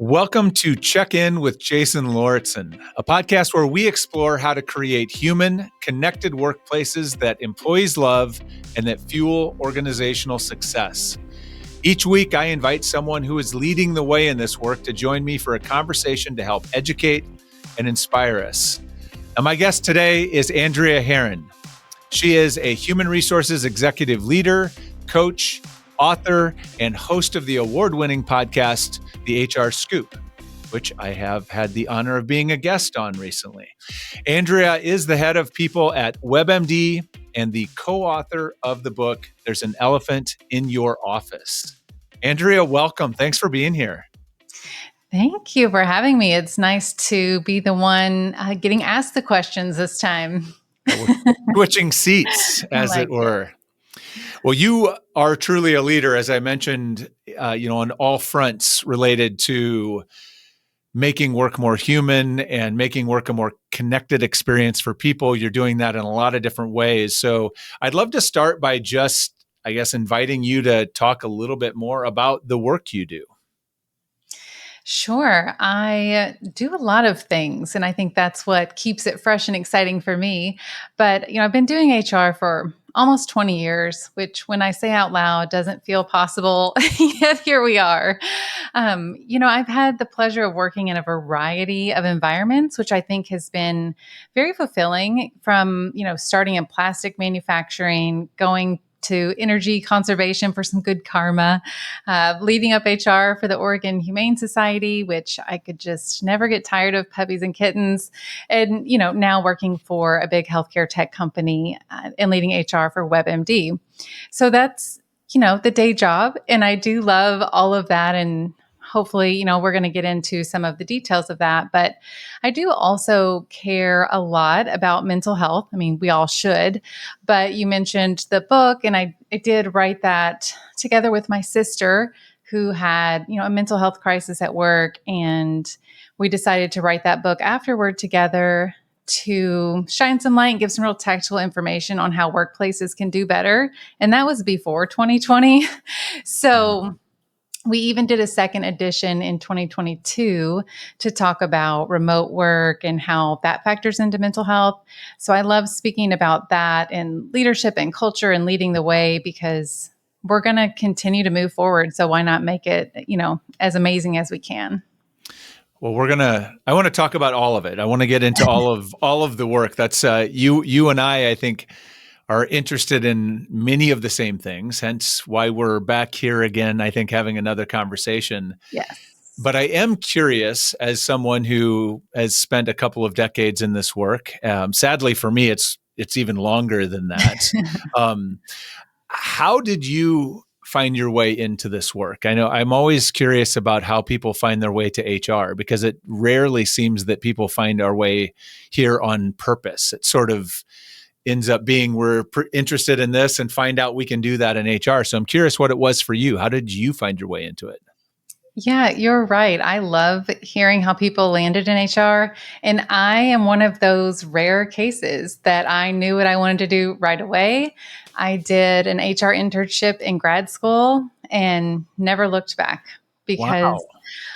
Welcome to Check In with Jason Lauritsen, a podcast where we explore how to create human, connected workplaces that employees love and that fuel organizational success. Each week, I invite someone who is leading the way in this work to join me for a conversation to help educate and inspire us. Now, my guest today is Andrea Herron. She is a human resources executive leader, coach, author, and host of the award-winning podcast, The HR Scoop, which I have had the honor of being a guest on recently. Andrea is the head of people at WebMD and the co-author of the book, There's an Elephant in Your Office. Andrea, welcome. Thanks for being here. Thank you for having me. It's nice to be the one getting asked the questions this time. We're switching seats, as it were. Well, you are truly a leader, as I mentioned, on all fronts related to making work more human and making work a more connected experience for people. You're doing that in a lot of different ways. So I'd love to start by just, inviting you to talk a little bit more about the work you do. Sure. I do a lot of things, and I think that's what keeps it fresh and exciting for me. But, I've been doing HR for almost 20 years, which when I say out loud doesn't feel possible, yet here we are. I've had the pleasure of working in a variety of environments, which I think has been very fulfilling from, starting in plastic manufacturing, going to energy conservation for some good karma, leading up HR for the Oregon Humane Society, which I could just never get tired of puppies and kittens. And, now working for a big healthcare tech company and leading HR for WebMD. So that's, the day job. And I do love all of that. And hopefully, we're going to get into some of the details of that. But I do also care a lot about mental health. I mean, we all should. But you mentioned the book, and I did write that together with my sister who had, a mental health crisis at work. And we decided to write that book afterward together to shine some light and give some real tactical information on how workplaces can do better. And that was before 2020. So we even did a second edition in 2022 to talk about remote work and how that factors into mental health. So I love speaking about that and leadership and culture and leading the way because we're going to continue to move forward. So why not make it, as amazing as we can? Well, I want to talk about all of it. I want to get into all of the work. That's you and I think, are interested in many of the same things, hence why we're back here again, I think, having another conversation. Yes. But I am curious, as someone who has spent a couple of decades in this work, sadly for me, it's even longer than that. How did you find your way into this work? I know I'm always curious about how people find their way to HR, because it rarely seems that people find our way here on purpose. It sort of ends up being we're interested in this and find out we can do that in HR. So I'm curious what it was for you. How did you find your way into it? Yeah, you're right. I love hearing how people landed in HR. And I am one of those rare cases that I knew what I wanted to do right away. I did an HR internship in grad school and never looked back because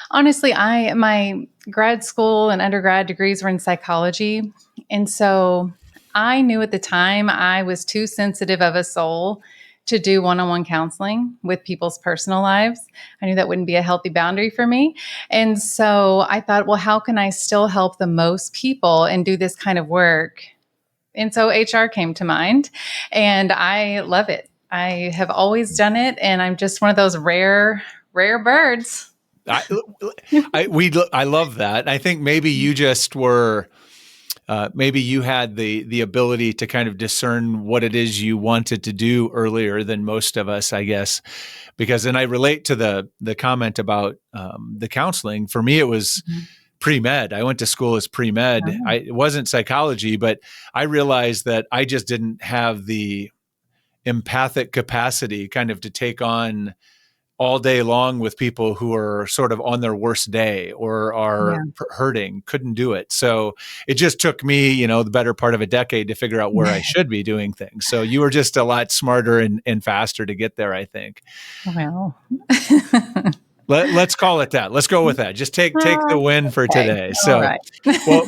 honestly, my grad school and undergrad degrees were in psychology. And so I knew at the time I was too sensitive of a soul to do one-on-one counseling with people's personal lives. I knew that wouldn't be a healthy boundary for me. And so I thought, well, how can I still help the most people and do this kind of work? And so HR came to mind, and I love it. I have always done it, and I'm just one of those rare birds. I love that. I think maybe you just were... maybe you had the ability to kind of discern what it is you wanted to do earlier than most of us, I guess, because then I relate to the comment about the counseling. For me, it was pre-med. I went to school as pre-med. It wasn't psychology, but I realized that I just didn't have the empathic capacity kind of to take on all day long with people who are sort of on their worst day or are hurting, couldn't do it. So it just took me, the better part of a decade to figure out where I should be doing things. So you were just a lot smarter and faster to get there, I think. Well, Let's call it that. Let's go with that. Just take the win for Okay. today. All So, right. well,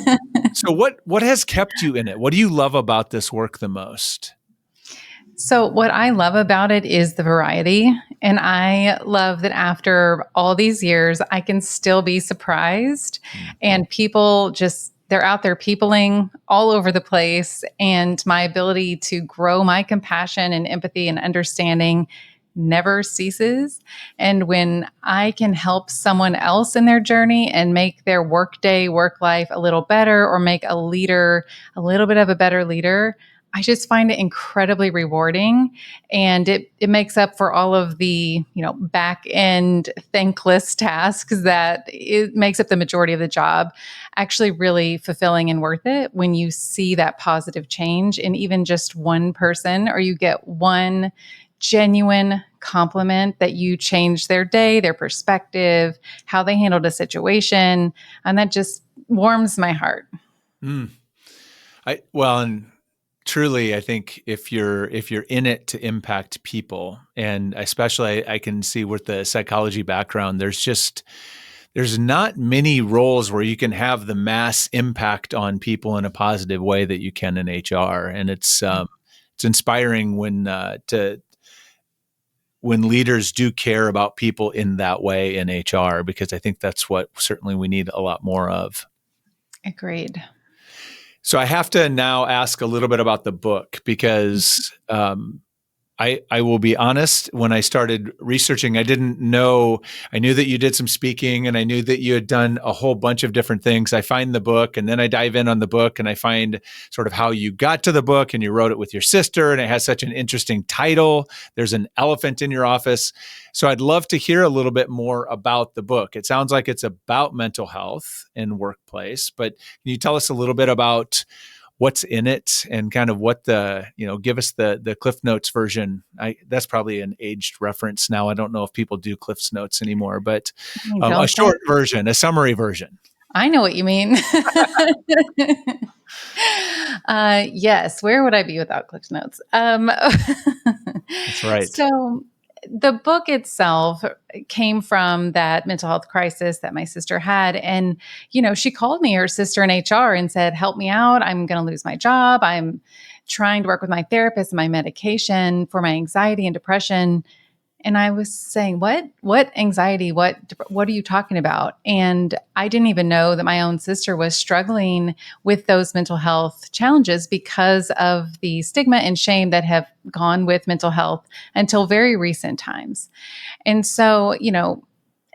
so what has kept you in it? What do you love about this work the most? So, what I love about it is the variety. And I love that after all these years, I can still be surprised. And people just, they're out there peopling all over the place. And my ability to grow my compassion and empathy and understanding never ceases. And when I can help someone else in their journey and make their workday, work life a little better, or make a leader a little bit of a better leader, I just find it incredibly rewarding, and it makes up for all of the, back end thankless tasks that it makes up the majority of the job. Actually really fulfilling and worth it when you see that positive change in even just one person, or you get one genuine compliment that you changed their day, their perspective, how they handled a situation, and that just warms my heart. Mm. And truly, I think if you're in it to impact people, and especially I can see with the psychology background, there's not many roles where you can have the mass impact on people in a positive way that you can in HR, and it's inspiring when leaders do care about people in that way in HR, because I think that's what certainly we need a lot more of. Agreed. So I have to now ask a little bit about the book, because I will be honest, when I started researching, I didn't know. I knew that you did some speaking, and I knew that you had done a whole bunch of different things. I find the book, and then I dive in on the book, and I find sort of how you got to the book, and you wrote it with your sister, and it has such an interesting title. There's an elephant in your office. So I'd love to hear a little bit more about the book. It sounds like it's about mental health in workplace, but can you tell us a little bit about what's in it and kind of what give us the Cliff Notes version. That's probably an aged reference now. I don't know if people do Cliff's Notes anymore, but a short version, a summary version. I know what you mean. Yes. Where would I be without Cliff Notes? That's right. So the book itself came from that mental health crisis that my sister had. And, she called me, her sister in HR, and said, help me out. I'm going to lose my job. I'm trying to work with my therapist and my medication for my anxiety and depression. And I was saying, what anxiety? What are you talking about? And I didn't even know that my own sister was struggling with those mental health challenges because of the stigma and shame that have gone with mental health until very recent times. And so,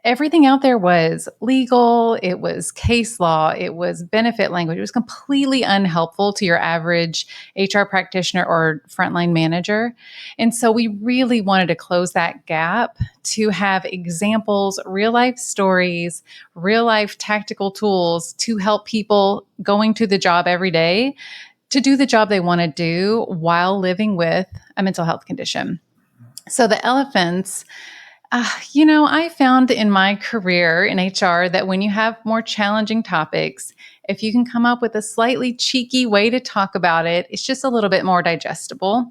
everything out there was legal, it was case law, it was benefit language. It was completely unhelpful to your average HR practitioner or frontline manager. And so we really wanted to close that gap to have examples, real life stories, real life tactical tools to help people going to the job every day to do the job they want to do while living with a mental health condition. So the elephants, I found in my career in HR that when you have more challenging topics, if you can come up with a slightly cheeky way to talk about it, it's just a little bit more digestible.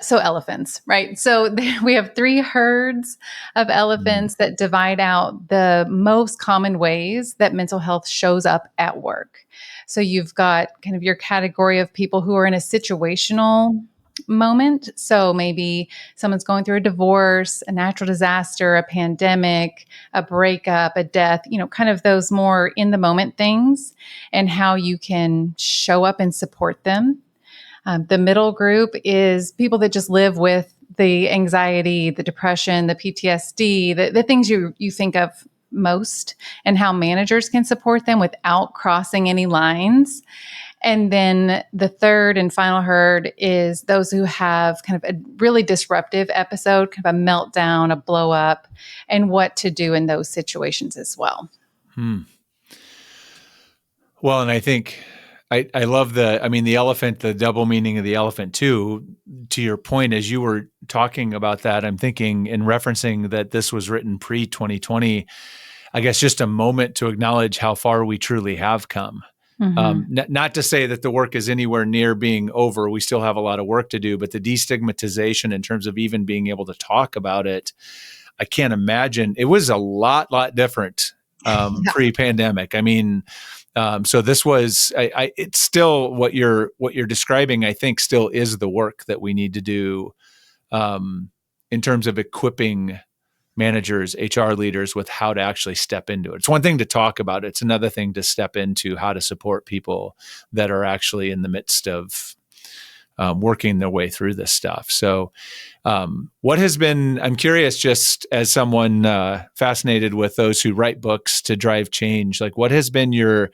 So elephants, right? So we have 3 herds of elephants that divide out the most common ways that mental health shows up at work. So you've got kind of your category of people who are in a situational moment. So maybe someone's going through a divorce, a natural disaster, a pandemic, a breakup, a death, kind of those more in the moment things, and how you can show up and support them. The middle group is people that just live with the anxiety, the depression, the PTSD, the things you think of most, and how managers can support them without crossing any lines. And then the third and final herd is those who have kind of a really disruptive episode, kind of a meltdown, a blow up, and what to do in those situations as well. Well, and I think I love the elephant, the double meaning of the elephant too. To your point, as you were talking about that, I'm thinking in referencing that this was written pre-2020, I guess just a moment to acknowledge how far we truly have come. Not to say that the work is anywhere near being over. We still have a lot of work to do, but the destigmatization in terms of even being able to talk about it, I can't imagine. It was a lot different pre-pandemic. I mean, so this was, it's still what you're describing, I think still is the work that we need to do in terms of equipping managers, HR leaders with how to actually step into it. It's one thing to talk about it. It's another thing to step into how to support people that are actually in the midst of working their way through this stuff. So what has been, I'm curious, just as someone fascinated with those who write books to drive change, like what has been your,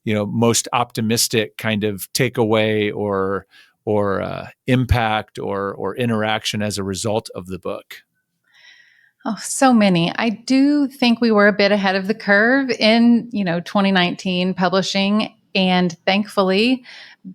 most optimistic kind of takeaway or impact or interaction as a result of the book? Oh, so many. I do think we were a bit ahead of the curve in, 2019 publishing. And thankfully,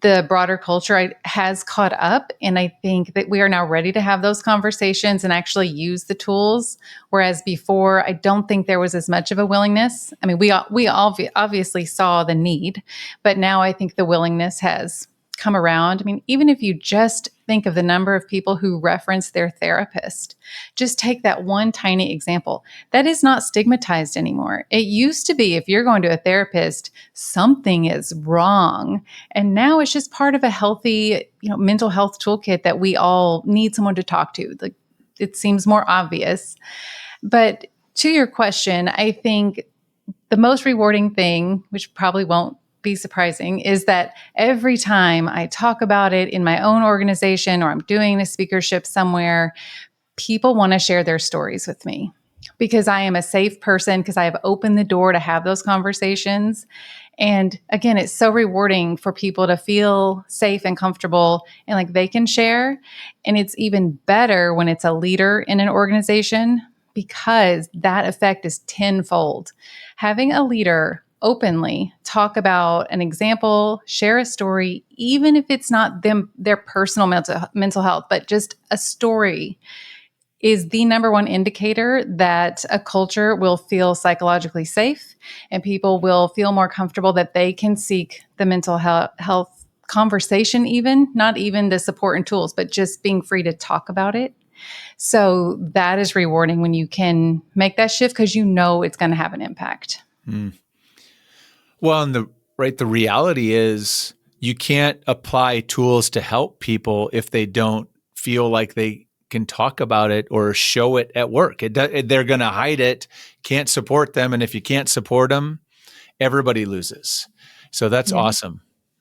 the broader culture has caught up. And I think that we are now ready to have those conversations and actually use the tools. Whereas before, I don't think there was as much of a willingness. I mean, we obviously saw the need, but now I think the willingness has come around. I mean, even if you just think of the number of people who reference their therapist, just take that one tiny example. That is not stigmatized anymore. It used to be if you're going to a therapist, something is wrong. And now it's just part of a healthy, mental health toolkit that we all need someone to talk to. Like, it seems more obvious. But to your question, I think the most rewarding thing, which probably won't be surprising, is that every time I talk about it in my own organization or I'm doing a speakership somewhere, people want to share their stories with me because I am a safe person, because I have opened the door to have those conversations. And again, it's so rewarding for people to feel safe and comfortable and like they can share. And it's even better when it's a leader in an organization, because that effect is tenfold. Having a leader openly talk about an example, share a story, even if it's not their personal mental health, but just a story, is the number one indicator that a culture will feel psychologically safe and people will feel more comfortable that they can seek the mental health conversation, even not even the support and tools, but just being free to talk about it. So that is rewarding when you can make that shift, because it's going to have an impact. Mm. Well, and the reality is you can't apply tools to help people if they don't feel like they can talk about it or show it at work. They're going to hide it, can't support them. And if you can't support them, everybody loses. So that's awesome.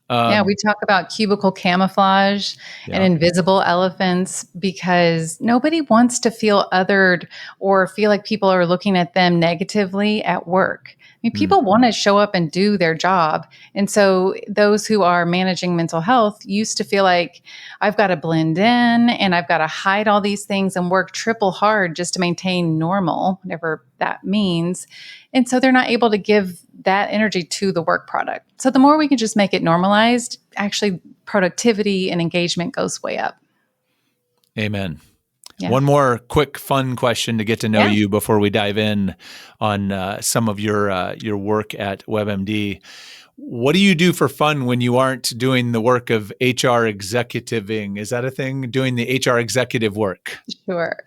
We talk about cubicle camouflage and invisible elephants because nobody wants to feel othered or feel like people are looking at them negatively at work. I mean, people want to show up and do their job. And so those who are managing mental health used to feel like I've got to blend in and I've got to hide all these things and work triple hard just to maintain normal, whatever that means. And so they're not able to give that energy to the work product. So the more we can just make it normalized, actually productivity and engagement goes way up. Amen. Yeah. One more quick fun question to get to know you before we dive in on some of your work at WebMD. What do you do for fun when you aren't doing the work of HR executiving? Is that a thing, doing the HR executive work? Sure.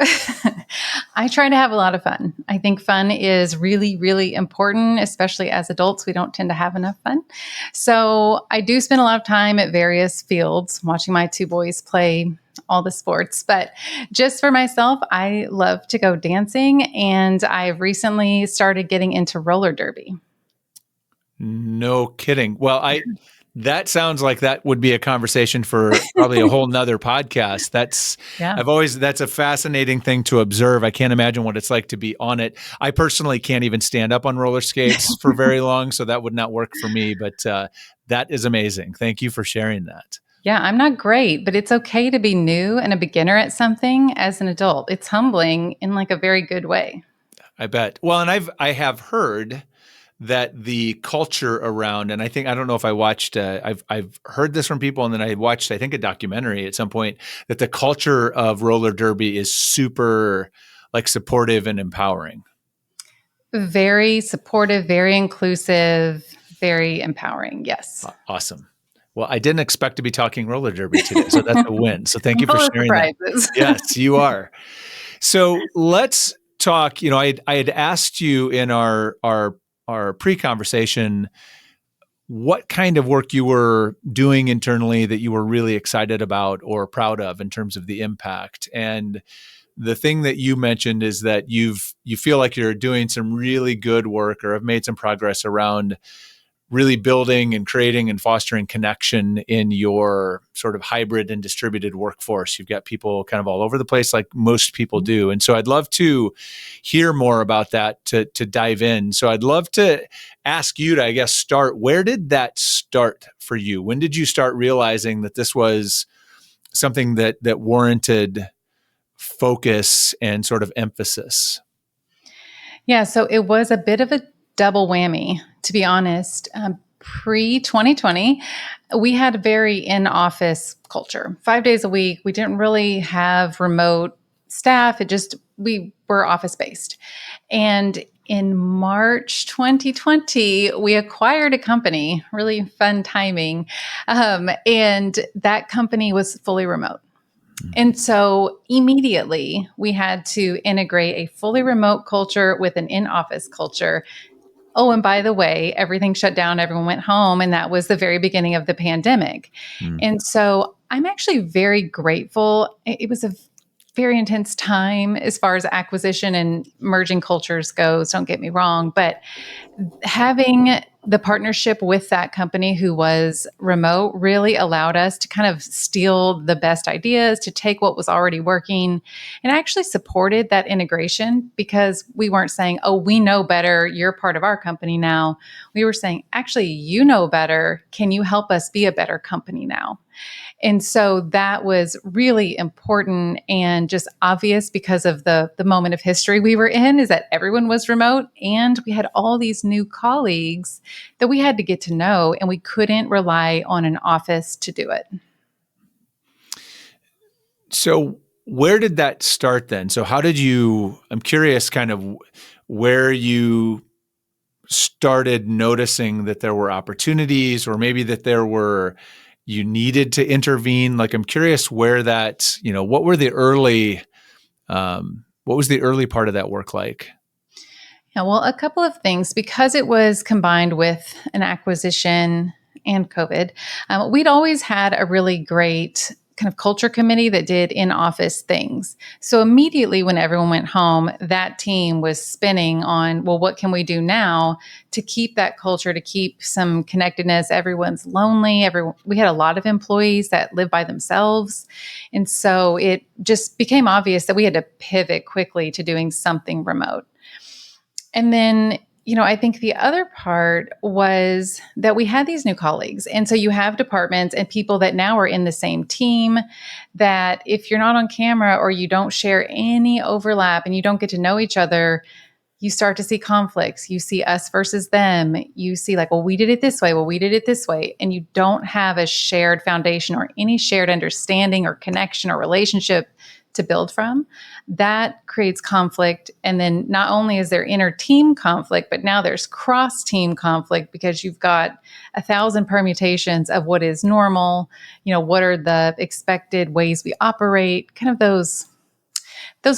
I try to have a lot of fun. I think fun is really, really important, especially as adults. We don't tend to have enough fun. So I do spend a lot of time at various fields watching my two boys play all the sports. But just for myself, I love to go dancing. And I've recently started getting into roller derby. No kidding. Well, that sounds like that would be a conversation for probably a whole nother podcast. That's a fascinating thing to observe. I can't imagine what it's like to be on it. I personally can't even stand up on roller skates for very long, so that would not work for me, but that is amazing. Thank you for sharing that. Yeah, I'm not great, but it's okay to be new and a beginner at something as an adult. It's humbling in like a very good way. I bet. Well, and I have heard that the culture around, and I don't know if I watched, I've heard this from people, and then I watched, I think, a documentary at some point, that the culture of roller derby is super like supportive and empowering. Very supportive, very inclusive, very empowering. Yes. Awesome. Well, I didn't expect to be talking roller derby today, so that's a win. So thank you for sharing that. Yes, you are. So let's talk, I had asked you in our pre-conversation what kind of work you were doing internally that you were really excited about or proud of in terms of the impact. And the thing that you mentioned is that you feel like you're doing some really good work or have made some progress around really building and creating and fostering connection in your sort of hybrid and distributed workforce. You've got people kind of all over the place like most people do. And so I'd love to hear more about that to dive in. So I'd love to ask you to, I guess, start. Where did that start for you? When did you start realizing that this was something that warranted focus and sort of emphasis? Yeah, so it was a bit of a double whammy, to be honest. Pre-2020, we had a very in-office culture, 5 days a week. We didn't really have remote staff. We were office-based. And in March 2020, we acquired a company, really fun timing. And that company was fully remote. And so immediately we had to integrate a fully remote culture with an in-office culture. Oh, and by the way, everything shut down, everyone went home, and that was the very beginning of the pandemic. And so I'm actually very grateful. It was a very intense time as far as acquisition and merging cultures goes, don't get me wrong, but having the partnership with that company who was remote really allowed us to kind of steal the best ideas, to take what was already working, and actually supported that integration because we weren't saying, oh, we know better, you're part of our company now. We were saying, actually, you know better. Can you help us be a better company now? And so that was really important and just obvious because of the moment of history we were in, is that everyone was remote and we had all these new colleagues that we had to get to know, and we couldn't rely on an office to do it. So where did that start then? So I'm curious kind of where you started noticing that there were opportunities or maybe that you needed to intervene. Like, I'm curious where that, what was the early part of that work like? Yeah, well, a couple of things. Because it was combined with an acquisition and COVID, we'd always had a really great kind of culture committee that did in-office things. So immediately when everyone went home, that team was spinning on, well, what can we do now to keep that culture, to keep some connectedness? Everyone's lonely. We had a lot of employees that live by themselves. And so it just became obvious that we had to pivot quickly to doing something remote. And then, I think the other part was that we had these new colleagues. And so you have departments and people that now are in the same team that if you're not on camera or you don't share any overlap and you don't get to know each other, you start to see conflicts. You see us versus them. You see like, well, we did it this way. Well, we did it this way. And you don't have a shared foundation or any shared understanding or connection or relationship to build from. That creates conflict. And then not only is there inner team conflict, but now there's cross team conflict because you've got 1,000 permutations of what is normal, what are the expected ways we operate, kind of those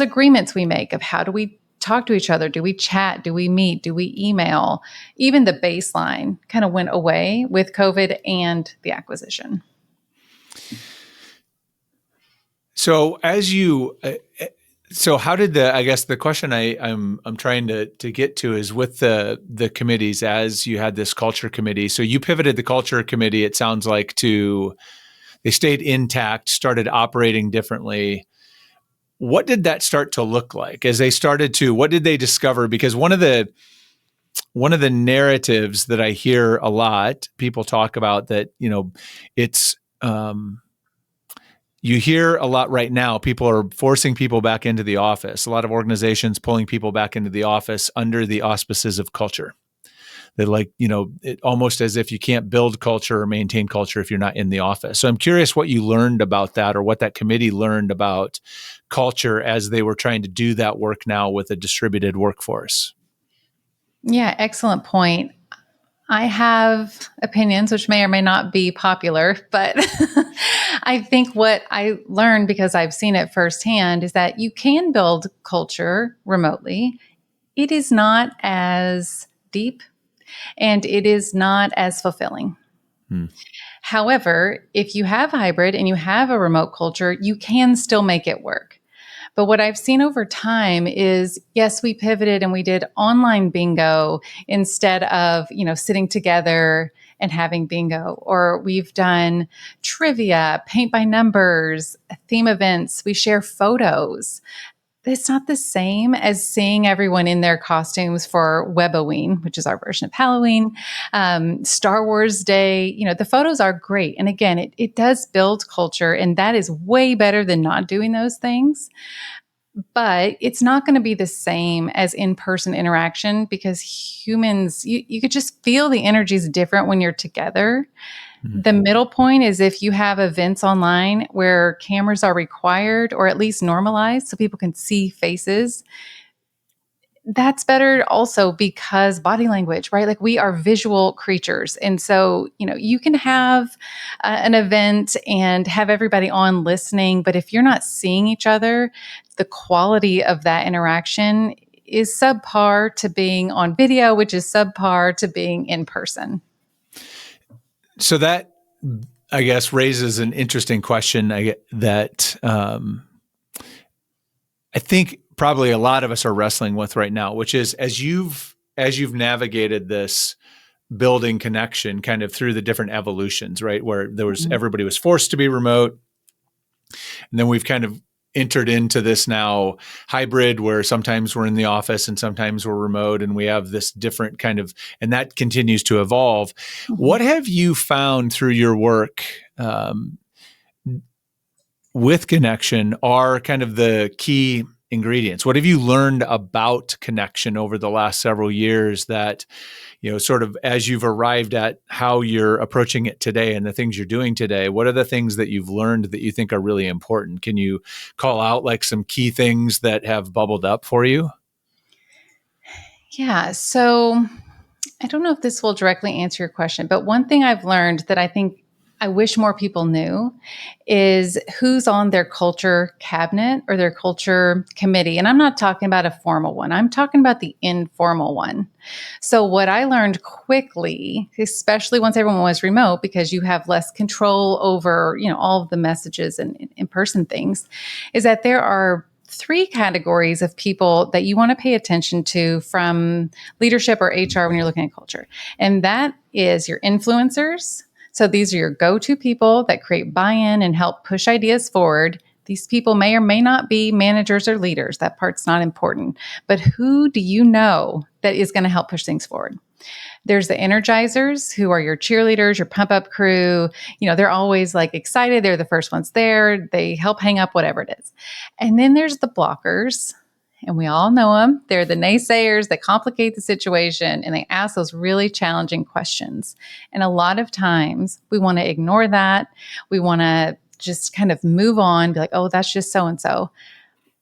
agreements we make of how do we talk to each other? Do we chat? Do we meet? Do we email? Even the baseline kind of went away with COVID and the acquisition. So how did I guess the question I'm trying to get to is with the committees, as you had this culture committee. So you pivoted the culture committee, it sounds like, they stayed intact, started operating differently. What did that start to look like as they started to, what did they discover? Because one of the narratives that I hear a lot, people talk about that, it's, you hear a lot right now, people are forcing people back into the office. A lot of organizations pulling people back into the office under the auspices of culture. They're like, it almost as if you can't build culture or maintain culture if you're not in the office. So I'm curious what you learned about that, or what that committee learned about culture as they were trying to do that work now with a distributed workforce. Yeah, excellent point. I have opinions, which may or may not be popular, but I think what I learned because I've seen it firsthand is that you can build culture remotely. It is not as deep and it is not as fulfilling. Hmm. However, if you have hybrid and you have a remote culture, you can still make it work. But what I've seen over time is, yes, we pivoted and we did online bingo instead of, sitting together and having bingo. Or we've done trivia, paint by numbers, theme events. We share photos. It's not the same as seeing everyone in their costumes for Weboween, which is our version of Halloween, Star Wars Day. The photos are great. And again, it does build culture, and that is way better than not doing those things. But it's not going to be the same as in-person interaction because humans, you could just feel the energy is different when you're together. The middle point is if you have events online where cameras are required or at least normalized so people can see faces, that's better also because body language, right? Like we are visual creatures. And so, you can have an event and have everybody on listening, but if you're not seeing each other, the quality of that interaction is subpar to being on video, which is subpar to being in person. So that, I guess, raises an interesting question that I think probably a lot of us are wrestling with right now, which is as you've navigated this building connection kind of through the different evolutions, right? Where everybody was forced to be remote. And then we've kind of entered into this now hybrid where sometimes we're in the office and sometimes we're remote, and we have this different kind of, and that continues to evolve. What have you found through your work with connection are kind of the key ingredients? What have you learned about connection over the last several years that, sort of as you've arrived at how you're approaching it today and the things you're doing today, what are the things that you've learned that you think are really important? Can you call out like some key things that have bubbled up for you? Yeah. So I don't know if this will directly answer your question, but one thing I've learned that I think I wish more people knew is who's on their culture cabinet or their culture committee. And I'm not talking about a formal one. I'm talking about the informal one. So what I learned quickly, especially once everyone was remote, because you have less control over, all of the messages and in-person things, is that there are 3 categories of people that you want to pay attention to from leadership or HR when you're looking at culture. And that is your influencers. So these are your go-to people that create buy-in and help push ideas forward. These people may or may not be managers or leaders. That part's not important. But who do you know that is going to help push things forward? There's the energizers who are your cheerleaders, your pump up crew. They're always like excited. They're the first ones there. They help hang up whatever it is. And then there's the blockers. And we all know them. They're the naysayers that complicate the situation and they ask those really challenging questions. And a lot of times we want to ignore that. We want to just kind of move on, be like, oh, that's just so-and-so.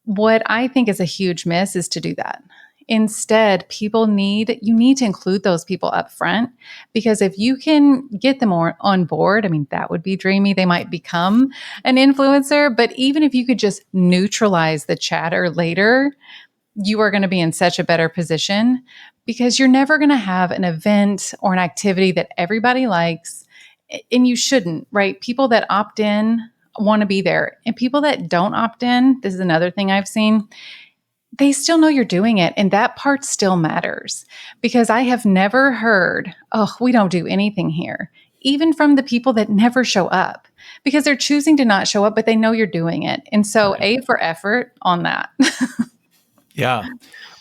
What I think is a huge miss is to do that. Instead, you need to include those people up front, because if you can get them on board, that would be dreamy. They might become an influencer, but even if you could just neutralize the chatter later, you are going to be in such a better position, because you're never going to have an event or an activity that everybody likes, and you shouldn't, right? People that opt in want to be there, and people that don't opt in, this is another thing I've seen, they still know you're doing it. And that part still matters, because I have never heard, oh, we don't do anything here, even from the people that never show up, because they're choosing to not show up, but they know you're doing it. And so A for effort on that. Yeah.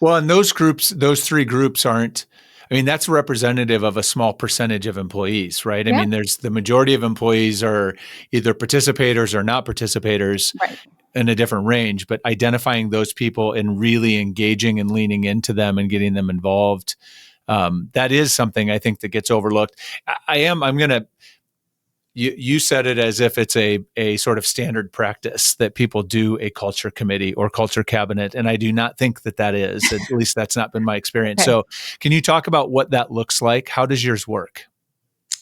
Well, and those 3 groups aren't, that's representative of a small percentage of employees, right? Yeah. There's the majority of employees are either participators or not participators. Right. In a different range, but identifying those people and really engaging and leaning into them and getting them involved. That is something I think that gets overlooked. I'm going to you said it as if it's a sort of standard practice that people do a culture committee or culture cabinet. And I do not think that is, at least that's not been my experience. Okay. So can you talk about what that looks like? How does yours work?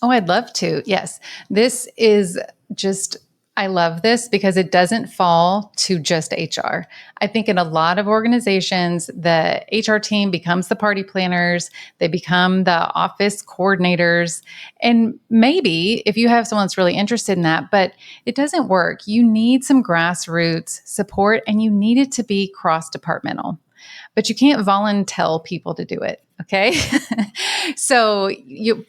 Oh, I'd love to. Yes. This is just, I love this because it doesn't fall to just HR. I think in a lot of organizations, the HR team becomes the party planners, they become the office coordinators. And maybe if you have someone that's really interested in that, but it doesn't work. You need some grassroots support and you need it to be cross departmental, but you can't volunteer people to do it. Okay. So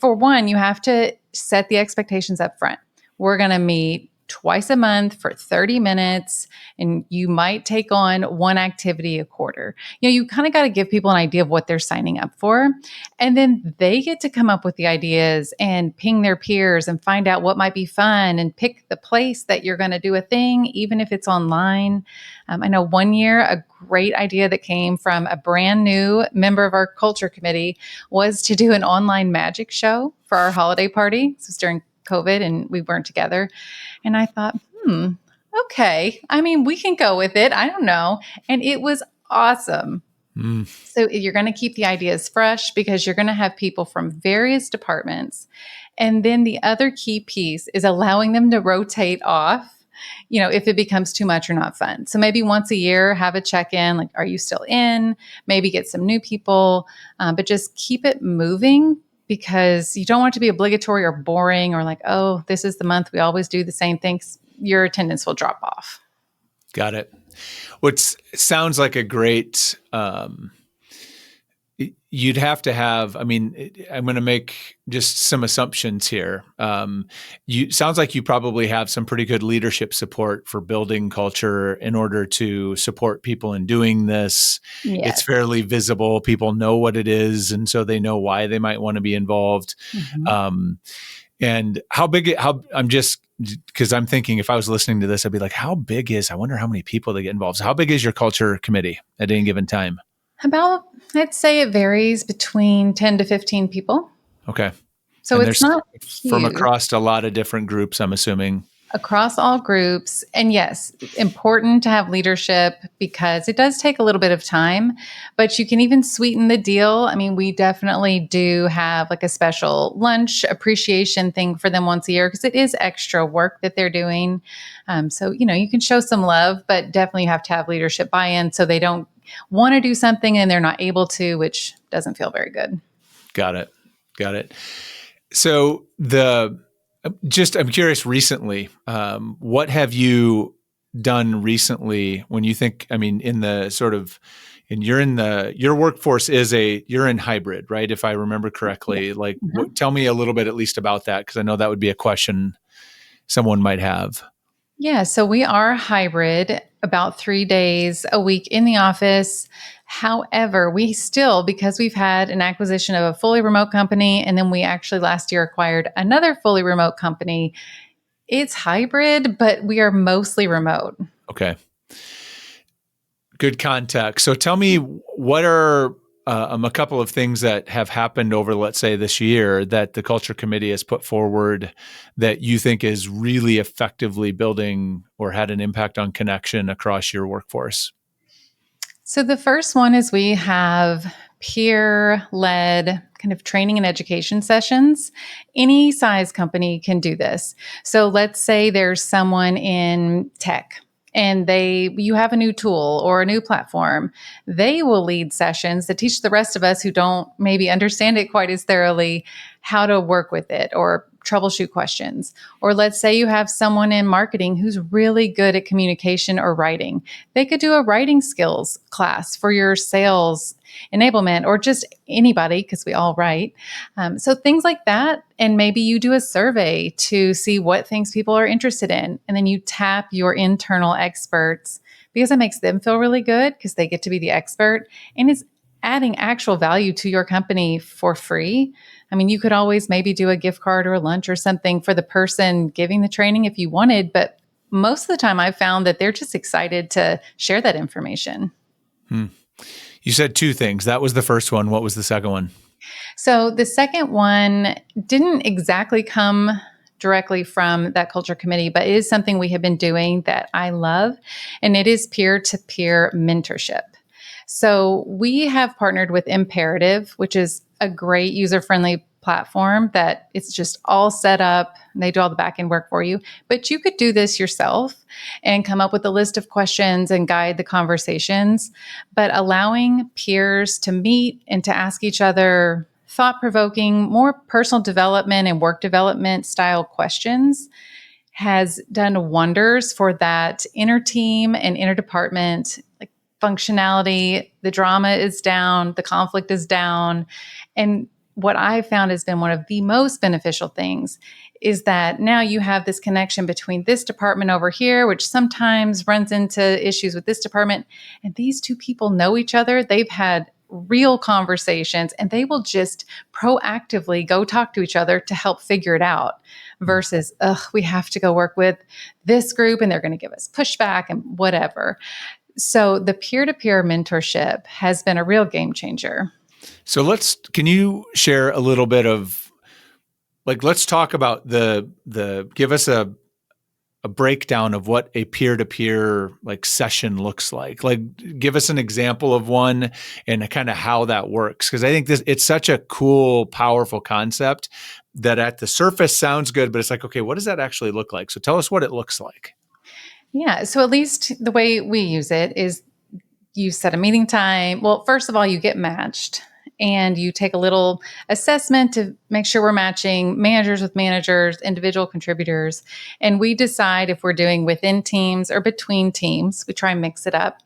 for one, you have to set the expectations up front. We're going to meet twice a month for 30 minutes, and you might take on one activity a quarter. You kind of got to give people an idea of what they're signing up for. And then they get to come up with the ideas and ping their peers and find out what might be fun and pick the place that you're going to do a thing, even if it's online. I know one year, a great idea that came from a brand new member of our culture committee was to do an online magic show for our holiday party. This was during COVID and we weren't together. And I thought, okay. I mean, we can go with it. I don't know. And it was awesome. So you're going to keep the ideas fresh because you're going to have people from various departments. And then the other key piece is allowing them to rotate off, if it becomes too much or not fun. So maybe once a year, have a check-in, like, are you still in? Maybe get some new people, but just keep it moving because you don't want it to be obligatory or boring or like, oh, this is the month we always do the same things. Your attendance will drop off. Got it. Which sounds like a great, you'd have to have, I'm going to make just some assumptions here. Sounds like you probably have some pretty good leadership support for building culture in order to support people in doing this. Yes. It's fairly visible. People know what it is. And so they know why they might want to be involved. Mm-hmm. And because I'm thinking if I was listening to this, I'd be like, I wonder how many people they get involved. So how big is your culture committee at any given time? I'd say it varies between 10 to 15 people. Okay. So and it's not from huge. Across a lot of different groups, I'm assuming. Across all groups. And yes, important to have leadership because it does take a little bit of time, but you can even sweeten the deal. We definitely do have like a special lunch appreciation thing for them once a year because it is extra work that they're doing. So, you can show some love, but definitely you have to have leadership buy-in so they don't want to do something and they're not able to, which doesn't feel very good. Got it. So I'm curious recently, what have you done recently when you think, your workforce you're in hybrid, right? If I remember correctly, tell me a little bit at least about that. Cause I know that would be a question someone might have. Yeah. So we are hybrid about 3 days a week in the office. However, we still, because we've had an acquisition of a fully remote company, and then we actually last year acquired another fully remote company, it's hybrid, but we are mostly remote. Okay. Good context. So tell me, what are a couple of things that have happened over, let's say, this year that the Culture Committee has put forward that you think is really effectively building or had an impact on connection across your workforce? So the first one is we have peer-led kind of training and education sessions. Any size company can do this. So let's say there's someone in tech and you have a new tool or a new platform. They will lead sessions that teach the rest of us who don't maybe understand it quite as thoroughly how to work with it or troubleshoot questions. Or let's say you have someone in marketing who's really good at communication or writing. They could do a writing skills class for your sales enablement or just anybody, because we all write. So things like that. And maybe you do a survey to see what things people are interested in. And then you tap your internal experts because it makes them feel really good because they get to be the expert. And it's adding actual value to your company for free. You could always maybe do a gift card or a lunch or something for the person giving the training if you wanted, but most of the time I've found that they're just excited to share that information. You said two things. That was the first one. What was the second one? So the second one didn't exactly come directly from that culture committee, but it is something we have been doing that I love, and it is peer-to-peer mentorship. So we have partnered with Imperative, which is a great user-friendly platform that it's just all set up. They do all the back end work for you, but you could do this yourself and come up with a list of questions and guide the conversations. But allowing peers to meet and to ask each other thought-provoking, more personal development and work development style questions has done wonders for that inner team and interdepartment like functionality. The drama is down, the conflict is down. And what I've found has been one of the most beneficial things is that now you have this connection between this department over here, which sometimes runs into issues with this department. And these two people know each other. They've had real conversations and they will just proactively go talk to each other to help figure it out versus, we have to go work with this group and they're going to give us pushback and whatever. So the peer-to-peer mentorship has been a real game changer. So can you share a little bit of let's talk about give us a breakdown of what a peer-to-peer session looks like. Give us an example of one and kind of how that works. Cause I think it's such a cool, powerful concept that at the surface sounds good, but it's like, okay, what does that actually look like? So tell us what it looks like. Yeah. So at least the way we use it is you set a meeting time. Well, first of all, you get matched and you take a little assessment to make sure we're matching managers with managers, individual contributors. And we decide if we're doing within teams or between teams. We try and mix it up.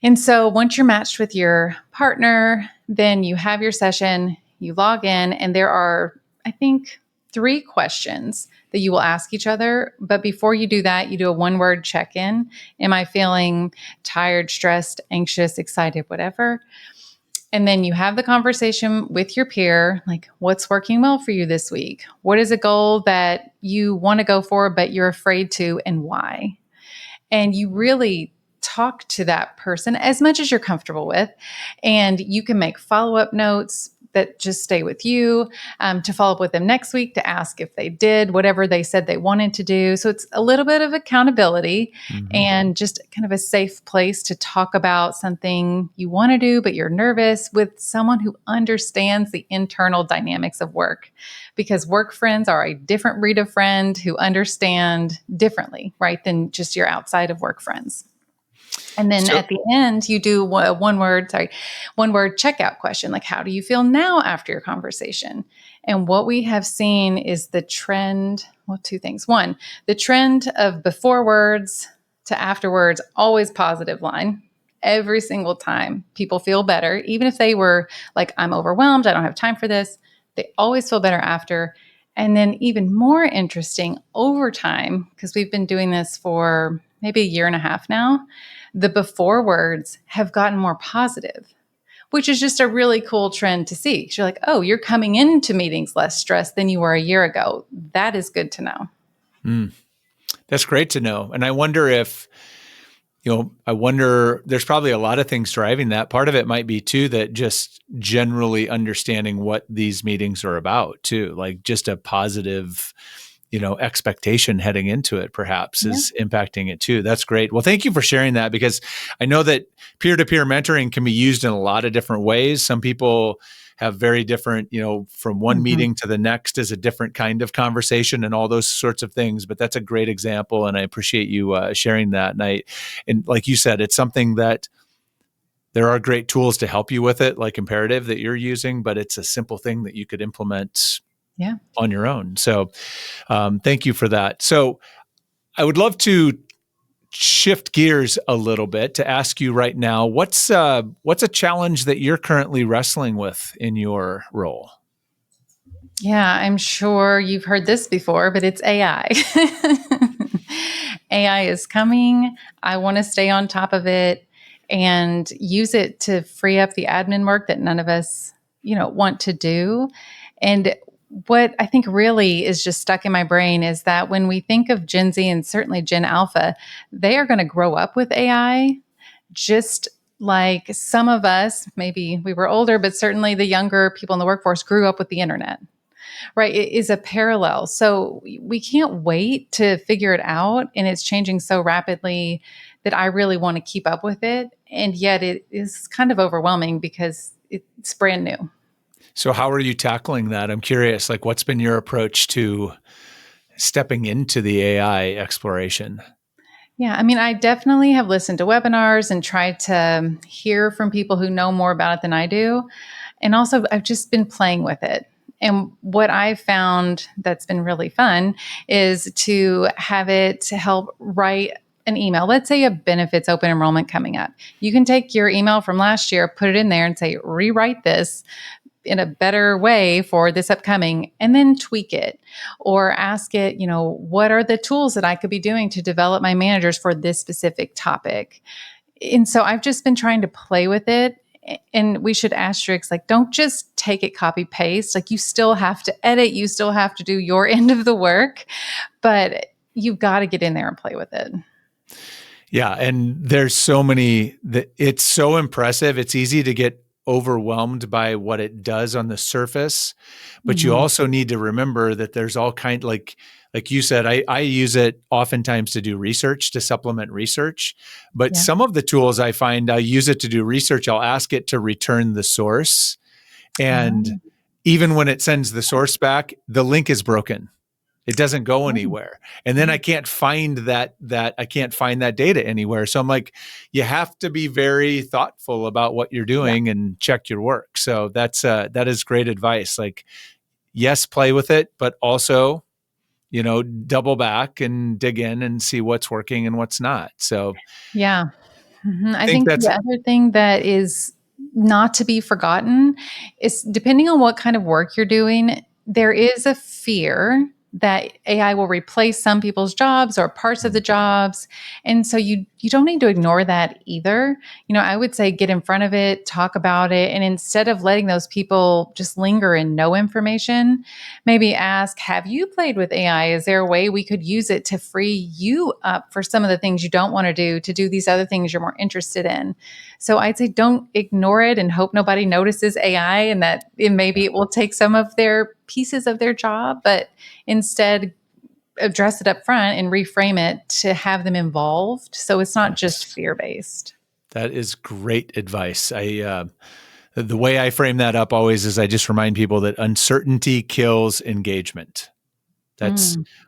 And so once you're matched with your partner, then you have your session, you log in, and there are, I think, 3 questions that you will ask each other. But before you do that, you do a one-word check-in. Am I feeling tired, stressed, anxious, excited, whatever? And then you have the conversation with your peer, like what's working well for you this week? What is a goal that you want to go for, but you're afraid to, and why? And you really talk to that person as much as you're comfortable with. And you can make follow-up notes that just stay with you to follow up with them next week to ask if they did whatever they said they wanted to do. So it's a little bit of accountability and just kind of a safe place to talk about something you want to do, but you're nervous with someone who understands the internal dynamics of work. Because work friends are a different breed of friend who understand differently, right, than just your outside of work friends. And then at the end, you do a one word checkout question, like how do you feel now after your conversation? And what we have seen is the trend, 2 things. One, the trend of before words to afterwards, always positive line. Every single time people feel better, even if they were like, I'm overwhelmed, I don't have time for this. They always feel better after. And then even more interesting over time, because we've been doing this for maybe a year and a half now, the before words have gotten more positive, which is just a really cool trend to see. You're like, oh, you're coming into meetings less stressed than you were a year ago. That is good to know. That's great to know. And I wonder there's probably a lot of things driving that. Part of it might be too, that just generally understanding what these meetings are about too, like just a positive expectation heading into it perhaps is impacting it too. That's great. Well, thank you for sharing that, because I know that peer-to-peer mentoring can be used in a lot of different ways. Some people have very different, from one meeting to the next is a different kind of conversation and all those sorts of things. But that's a great example. And I appreciate you sharing that. And like you said, it's something that there are great tools to help you with it, like Imperative that you're using, but it's a simple thing that you could implement on your own. So thank you for that. So I would love to shift gears a little bit to ask you right now, what's a challenge that you're currently wrestling with in your role? Yeah, I'm sure you've heard this before, but it's AI. AI is coming. I want to stay on top of it and use it to free up the admin work that none of us, want to do. And what I think really is just stuck in my brain is that when we think of Gen Z and certainly Gen Alpha, they are going to grow up with AI just like some of us. Maybe we were older, but certainly the younger people in the workforce grew up with the internet. right? It is a parallel. So we can't wait to figure it out. And it's changing so rapidly that I really want to keep up with it. And yet it is kind of overwhelming because it's brand new. So how are you tackling that? I'm curious, like what's been your approach to stepping into the AI exploration? Yeah, I mean, I definitely have listened to webinars and tried to hear from people who know more about it than I do. And also, I've just been playing with it. And what I've found that's been really fun is to have it to help write an email. Let's say a benefits open enrollment coming up. You can take your email from last year, put it in there, and say, rewrite this in a better way for this upcoming, and then tweak it or ask it, what are the tools that I could be doing to develop my managers for this specific topic. And so I've just been trying to play with it. And we should asterisk, like, don't just take it copy paste. Like, you still have to edit, you still have to do your end of the work, but you've got to get in there and play with it. Yeah. And there's so many that it's so impressive. It's easy to get overwhelmed by what it does on the surface, but you also need to remember that there's all kind like you said, I use it oftentimes to do research, to supplement research, but some of the tools I find I use it to do research. I'll ask it to return the source. And even when it sends the source back, the link is broken. It doesn't go anywhere. And then I can't find that data anywhere. So I'm like, you have to be very thoughtful about what you're doing and check your work. So that is great advice. Like, yes, play with it, but also, double back and dig in and see what's working and what's not. So yeah. I think think that's the other thing that is not to be forgotten is, depending on what kind of work you're doing, there is a fear that AI will replace some people's jobs or parts of the jobs. And so you don't need to ignore that either. I would say get in front of it, talk about it, and instead of letting those people just linger in no information, maybe ask, have you played with AI? Is there a way we could use it to free you up for some of the things you don't want to do these other things you're more interested in? So I'd say don't ignore it and hope nobody notices AI and that maybe it will take some of their pieces of their job, but instead address it up front and reframe it to have them involved. So it's not just fear-based. That is great advice. The way I frame that up always is I just remind people that uncertainty kills engagement.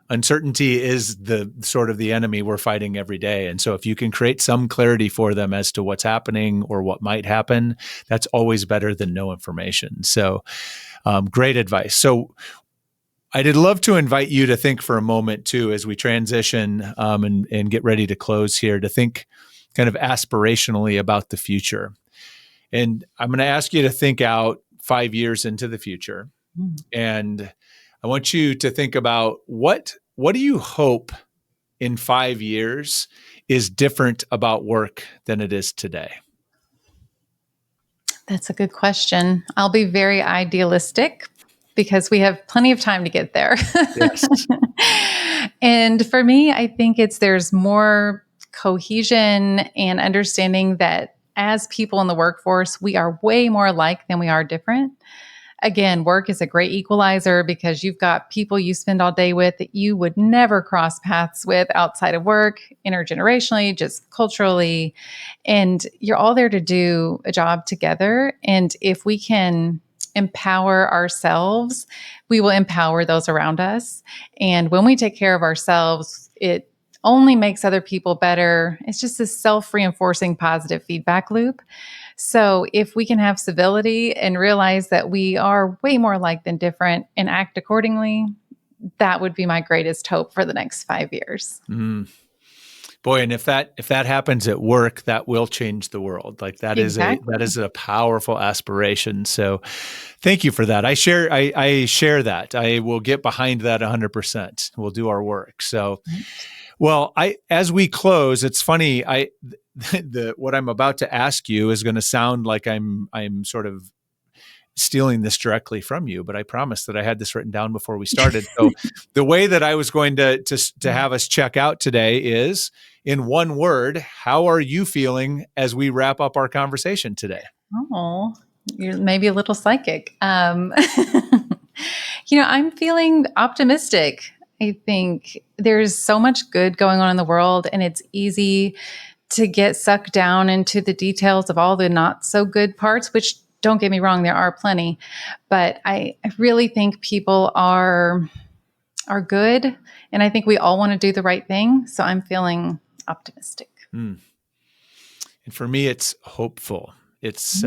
Uncertainty is the sort of the enemy we're fighting every day. And so if you can create some clarity for them as to what's happening or what might happen, that's always better than no information. So great advice. So I'd love to invite you to think for a moment too, as we transition and get ready to close here, to think kind of aspirationally about the future. And I'm going to ask you to think out 5 years into the future. And I want you to think about what do you hope in 5 years is different about work than it is today? That's a good question. I'll be very idealistic because we have plenty of time to get there. Yes. And for me, I think there's more cohesion and understanding that as people in the workforce, we are way more alike than we are different. Again, work is a great equalizer because you've got people you spend all day with that you would never cross paths with outside of work, intergenerationally, just culturally. And you're all there to do a job together. And if we can empower ourselves, we will empower those around us. And when we take care of ourselves, it only makes other people better. It's just this self-reinforcing positive feedback loop. So if we can have civility and realize that we are way more alike than different and act accordingly, that would be my greatest hope for the next 5 years. Boy, and if that happens at work, that will change the world. Like that is a powerful aspiration. So thank you for that. I share that. I will get behind that 100%. We'll do our work. So well, as we close, it's funny, what I'm about to ask you is going to sound like I'm sort of stealing this directly from you, but I promised that I had this written down before we started. So the way that I was going to have us check out today is, in one word, how are you feeling as we wrap up our conversation today? Oh, you're maybe a little psychic. I'm feeling optimistic. I think there's so much good going on in the world, and it's easy to get sucked down into the details of all the not so good parts, which don't get me wrong, there are plenty. But I really think people are good, and I think we all want to do the right thing. So I'm feeling optimistic. Mm. And for me, it's hopeful. It's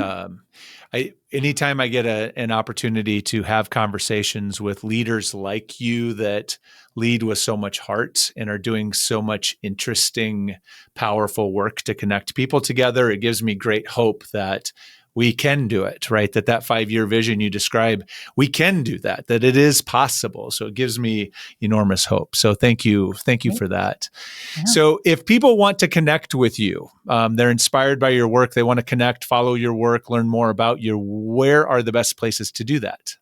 anytime I get an opportunity to have conversations with leaders like you that lead with so much heart and are doing so much interesting, powerful work to connect people together, it gives me great hope that we can do it, right? That 5-year vision you describe, we can do that it is possible. So it gives me enormous hope. So thank you for that. Yeah. So if people want to connect with you, they're inspired by your work, they want to connect, follow your work, learn more about you, where are the best places to do that?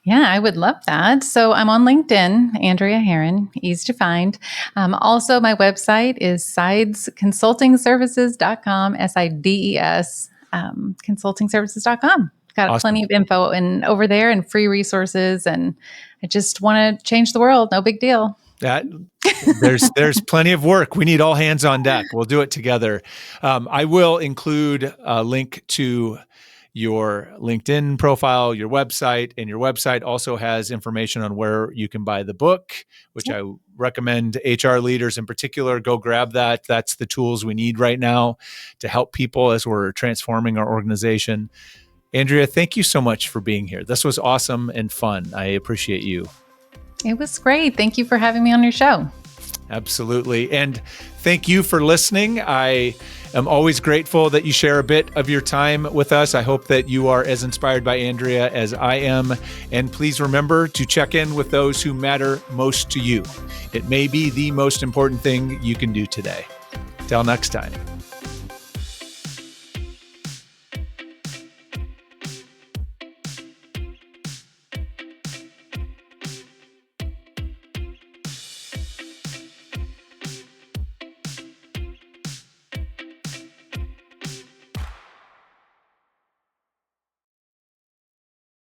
Yeah, I would love that. So I'm on LinkedIn, Andrea Herron, easy to find. Also, my website is sidesconsultingservices.com, SIDES. Consultingservices.com. Got awesome. Plenty of info over there and free resources. And I just want to change the world. No big deal. There's plenty of work. We need all hands on deck. We'll do it together. I will include a link to your LinkedIn profile, your website, and your website also has information on where you can buy the book, which I recommend HR leaders in particular go grab that. That's the tools we need right now to help people as we're transforming our organization. Andrea, thank you so much for being here. This was awesome and fun. I appreciate you. It was great. Thank you for having me on your show. Absolutely. And thank you for listening. I am always grateful that you share a bit of your time with us. I hope that you are as inspired by Andrea as I am. And please remember to check in with those who matter most to you. It may be the most important thing you can do today. Till next time.